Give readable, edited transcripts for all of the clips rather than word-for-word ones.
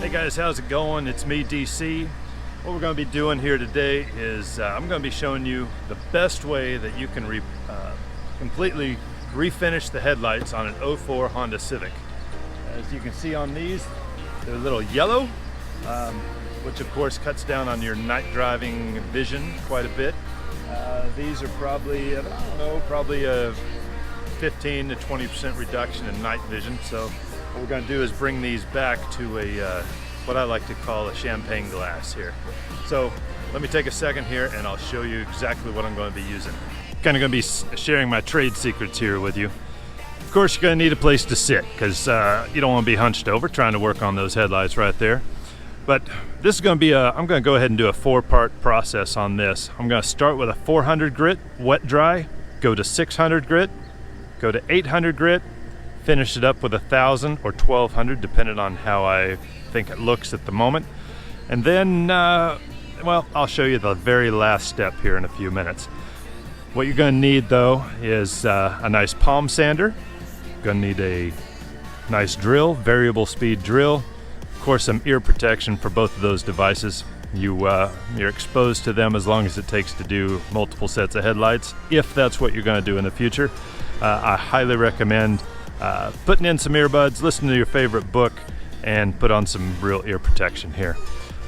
Hey guys, how's it going? It's me, DC. What we're going to be doing here today is I'm going to be showing you the best way that you can completely refinish the headlights on an 04 Honda Civic. As you can see on these, they're a little yellow, which of course cuts down on your night driving vision quite a bit. These are probably, I don't know, probably a 15 to 20% reduction in night vision. So what we're going to do is bring these back to a what I like to call a champagne glass here. So let me take a second here and I'll show you exactly what I'm going to be using. Kind of going to be sharing my trade secrets here with you. Of course, you're going to need a place to sit because you don't want to be hunched over trying to work on those headlights right there. But this is going to be I'm going to go ahead and do a 4-part process on this. I'm going to start with a 400 grit wet dry, go to 600 grit, go to 800 grit, finish it up with 1000 or 1200 depending on how I think it looks at the moment. And then, well, I'll show you the very last step here in a few minutes. What you're going to need though is a nice palm sander. You're going to need a nice drill, variable speed drill. Of course, some ear protection for both of those devices. You're exposed to them as long as it takes to do multiple sets of headlights. If that's what you're going to do in the future, I highly recommend putting in some earbuds, listen to your favorite book, and put on some real ear protection here.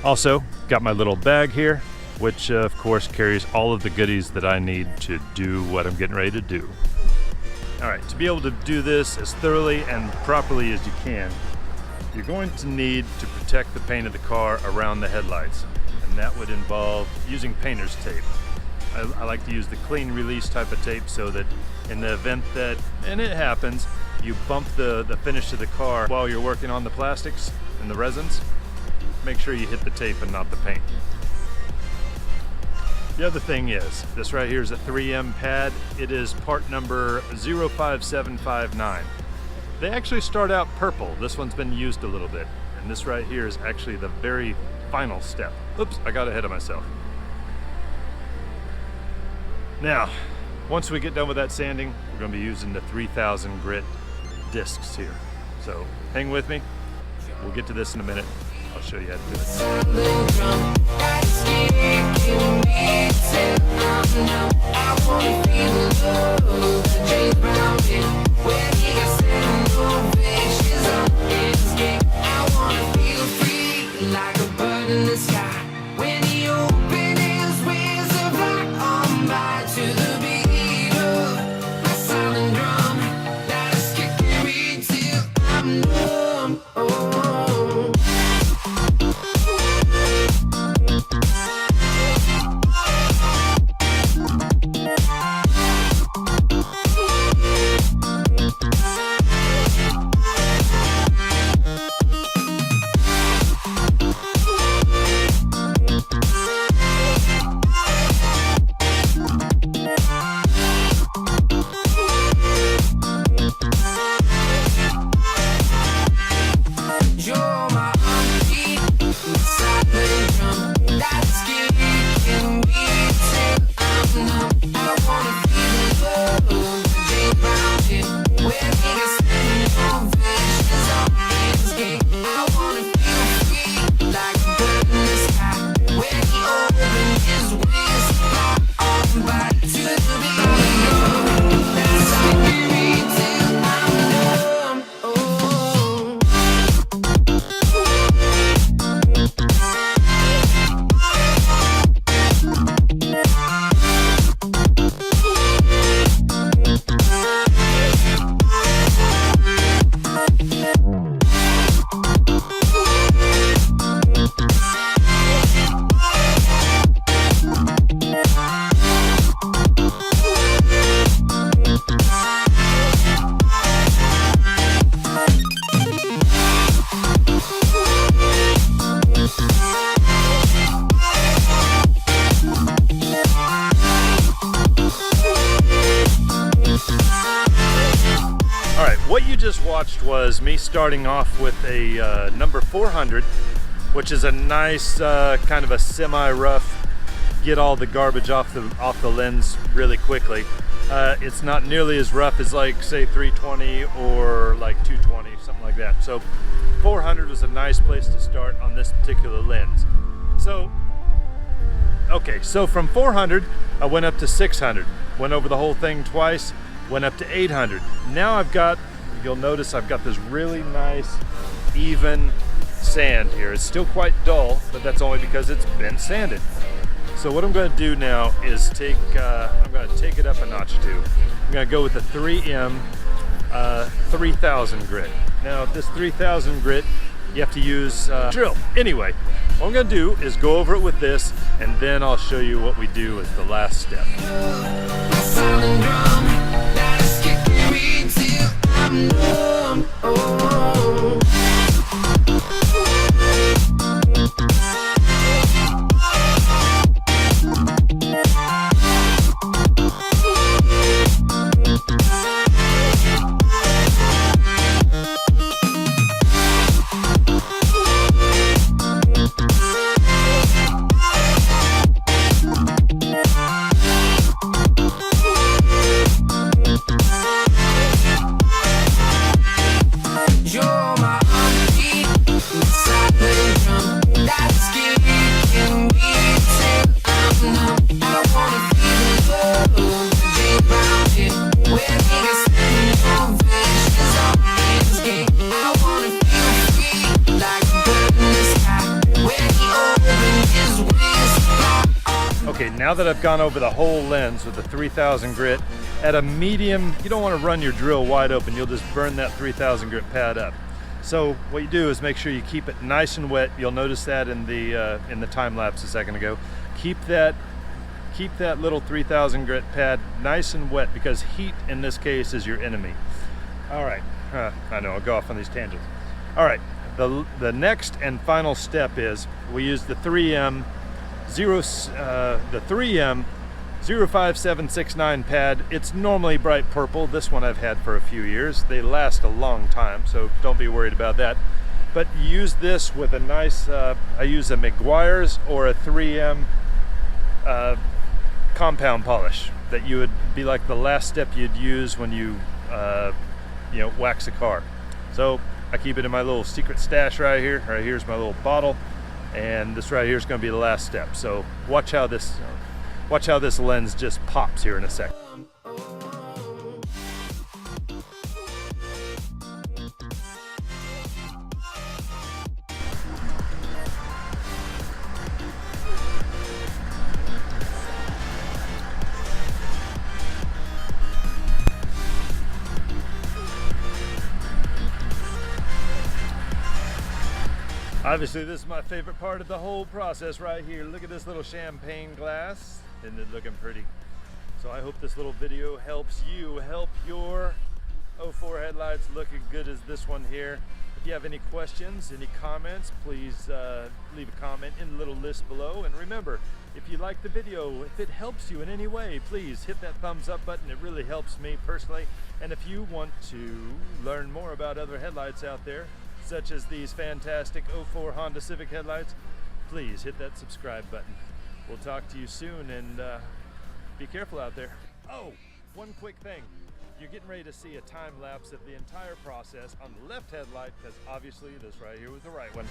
Also, got my little bag here, which of course carries all of the goodies that I need to do what I'm getting ready to do. All right, to be able to do this as thoroughly and properly as you can, you're going to need to protect the paint of the car around the headlights, and that would involve using painter's tape. I like to use the clean release type of tape so that in the event that, and it happens, you bump the finish of the car while you're working on the plastics and the resins, make sure you hit the tape and not the paint. The other thing is, this right here is a 3M pad. It is part number 05759. They actually start out purple. This one's been used a little bit. And this right here is actually the very final step. Oops, I got ahead of myself. Now, once we get done with that sanding, we're going to be using the 3000 grit discs here. So hang with me. We'll get to this in a minute. I'll show you how to do What you just watched was me starting off with a number 400, which is a nice kind of a semi-rough, get all the garbage off the lens really quickly. It's not nearly as rough as like say 320 or like 220, something like that. So 400 was a nice place to start on this particular lens. So, okay, so from 400, I went up to 600. Went over the whole thing twice, went up to 800. Now I've got, you'll notice I've got this really nice, even sand here. It's still quite dull, but that's only because it's been sanded. So what I'm going to do now is I'm going to take it up a notch too. I'm going to go with the 3M 3000 grit. Now this 3000 grit, you have to use drill. Anyway, what I'm going to do is go over it with this, and then I'll show you what we do as the last step. Okay, now that I've gone over the whole lens with the 3000 grit, at a medium, you don't want to run your drill wide open, you'll just burn that 3000 grit pad up. So what you do is make sure you keep it nice and wet. You'll notice that in the time lapse a second ago. Keep that little 3000 grit pad nice and wet, because heat in this case is your enemy. All right, I know I'll go off on these tangents. All right, the next and final step is we use the 3M 05769 pad. It's normally bright purple. This one I've had for a few years. They last a long time, so don't be worried about that. But use this with a nice, I use a McGuire's or a 3M compound polish. That you would be like the last step you'd use when you wax a car. So I keep it in my little secret stash right here. Right here's my little bottle, and this right here is going to be the last step. So watch how this lens just pops here in a sec. Obviously, this is my favorite part of the whole process right here. Look at this little champagne glass. Isn't it looking pretty? So I hope this little video helps you help your 04 headlights look as good as this one here. If you have any questions, any comments, please leave a comment in the little list below. And remember, if you like the video, if it helps you in any way, please hit that thumbs up button. It really helps me personally. And if you want to learn more about other headlights out there, such as these fantastic 04 Honda Civic headlights, please hit that subscribe button. We'll talk to you soon, and be careful out there. Oh, one quick thing. You're getting ready to see a time lapse of the entire process on the left headlight, because obviously this right here was the right one.